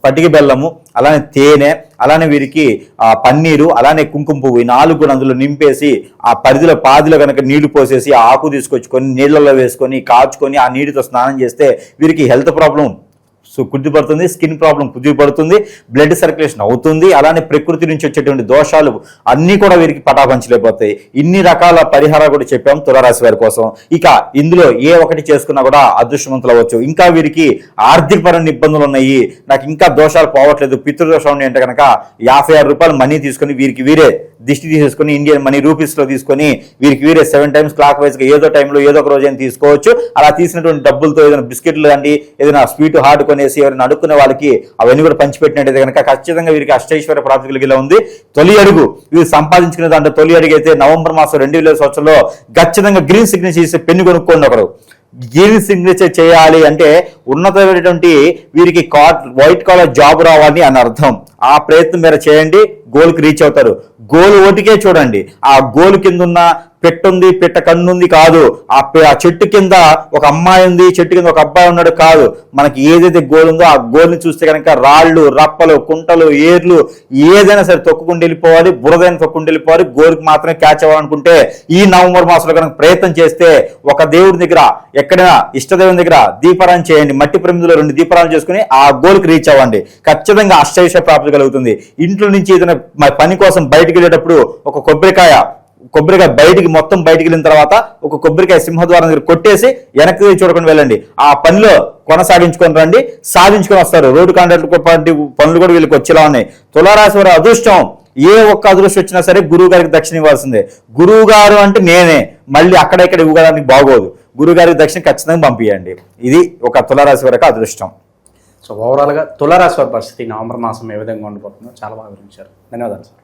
పట్టిక బెల్లము అలానే తేనె అలానే వీరికి పన్నీరు అలానే కుంకుమ పువ్వు ఈ 4 కూడా అందులో నింపేసి ఆ పరిధిలో పాదిలో కనుక నీళ్లు పోసేసి ఆ ఆకు తీసుకొచ్చుకొని నీళ్ళలో వేసుకొని కాచుకొని ఆ నీటితో స్నానం చేస్తే వీరికి హెల్త్ ప్రాబ్లం కుదిరిపడుతుంది, స్కిన్ ప్రాబ్లం కుదిరిపడుతుంది, బ్లడ్ సర్క్యులేషన్ అవుతుంది. అలానే ప్రకృతి నుంచి వచ్చేటువంటి దోషాలు అన్నీ కూడా వీరికి పటాపంచలేకపోతాయి. ఇన్ని రకాల పరిహారాలు కూడా చెప్పాం తులారాశి వారి కోసం. ఇక ఇందులో ఏ ఒకటి చేసుకున్నా కూడా అదృష్టవంతులు అవ్వచ్చు. ఇంకా వీరికి ఆర్థికపరమైన ఇబ్బందులు ఉన్నాయి, నాకు ఇంకా దోషాలు పోవట్లేదు, పితృదోషం ఉన్నాయి అంటే కనుక 56 రూపాయలు మనీ తీసుకొని వీరికి వీరే దిష్టి తీసేసుకొని ఇండియన్ మనీ రూపీస్లో తీసుకొని వీరికి వీరే 7 టైమ్స్ క్లాక్ వైజ్గా ఏదో టైంలో ఏదో ఒక రోజు అయినా తీసుకోవచ్చు. అలా తీసినటువంటి డబ్బులతో ఏదైనా బిస్కెట్లు లాంటి ఏదైనా స్వీట్ హార్డ్ కొనేసి ఎవరైనా అడుక్కునే వాళ్ళకి అవన్నీ కూడా పంచిపెట్టినట్టయితే కనుక ఖచ్చితంగా వీరికి అష్టైశ్వర్య ప్రాప్తి కలిగేలా ఉంది. తొలి అడుగు వీరు సంపాదించుకునే దాంట్లో తొలి అడుగు అయితే నవంబర్ మాసం 2000 సంవత్సరంలో ఖచ్చితంగా గ్రీన్ సిగ్నేచర్ చేసే పెన్ను కొనుక్కోండి. ఒకరు గ్రీన్ సిగ్నేచర్ చేయాలి అంటే ఉన్నతమైనటువంటి వీరికి వైట్ కాలర్ జాబ్ రావాలి అని అర్థం. ఆ ప్రయత్నం మీరు చేయండి, గోల్కి రీచ్ అవుతారు. గోల్ ఒకటికే చూడండి, ఆ గోల్ కింద ఉన్న పెట్టుంది పెట్ట కన్నుంది కాదు, ఆ చెట్టు కింద ఒక అమ్మాయి ఉంది, చెట్టు కింద ఒక అబ్బాయి ఉన్నాడు కాదు. మనకి ఏదైతే గోల్ ఉందో ఆ గోల్ని చూస్తే కనుక రాళ్ళు రప్పలు కుంటలు ఏర్లు ఏదైనా సరే తొక్కుకుంటూ వెళ్ళిపోవాలి, బురదైనా తొక్కుంటూ వెళ్ళిపోవాలి. గోల్కి మాత్రమే క్యాచ్ అవ్వాలనుకుంటే ఈ నవంబర్ మాసంలో కనుక ప్రయత్నం చేస్తే ఒక దేవుడి దగ్గర ఎక్కడైనా ఇష్టదేవుని దగ్గర దీపారాయణ చేయండి, మట్టి ప్రమిదిలో 2 దీపారాయణ చేసుకుని ఆ గోల్కి రీచ్ అవ్వండి. ఖచ్చితంగా అష్టైశ్వర్య ప్రాప్తి కలుగుతుంది. ఇంట్లో నుంచి ఏదైనా పని కోసం బయటకు వెళ్ళేటప్పుడు ఒక కొబ్బరికాయ మొత్తం బయటికి వెళ్ళిన తర్వాత ఒక కొబ్బరికాయ సింహద్వారం దగ్గర కొట్టేసి వెనక్కి చూడకుండా వెళ్ళండి. ఆ పనిలో కొనసాగించుకొని రండి, సాధించుకొని వస్తారు. రోడ్డు కాంట్రాక్టర్ పనులు కూడా వీళ్ళకి వచ్చేలా ఉన్నాయి. తులారాశి వారి అదృష్టం ఏ ఒక్క అదృష్టం వచ్చినా సరే గురువు గారికి దక్షిణ ఇవ్వాల్సిందే. గురువు గారు అంటే నేనే, మళ్ళీ అక్కడ ఇక్కడ ఇవ్వడానికి బాగోదు. గురువు గారికి దక్షిణ ఖచ్చితంగా పంపించండి. ఇది ఒక తులారాశి వారికి అదృష్టం. సో ఓవరాల్గా తులారాశి వారి పరిస్థితి నవంబర్ మాసం ఏ విధంగా ఉండిపోతుందో చాలా బాగా వివరించారు. ధన్యవాదాలు సార్.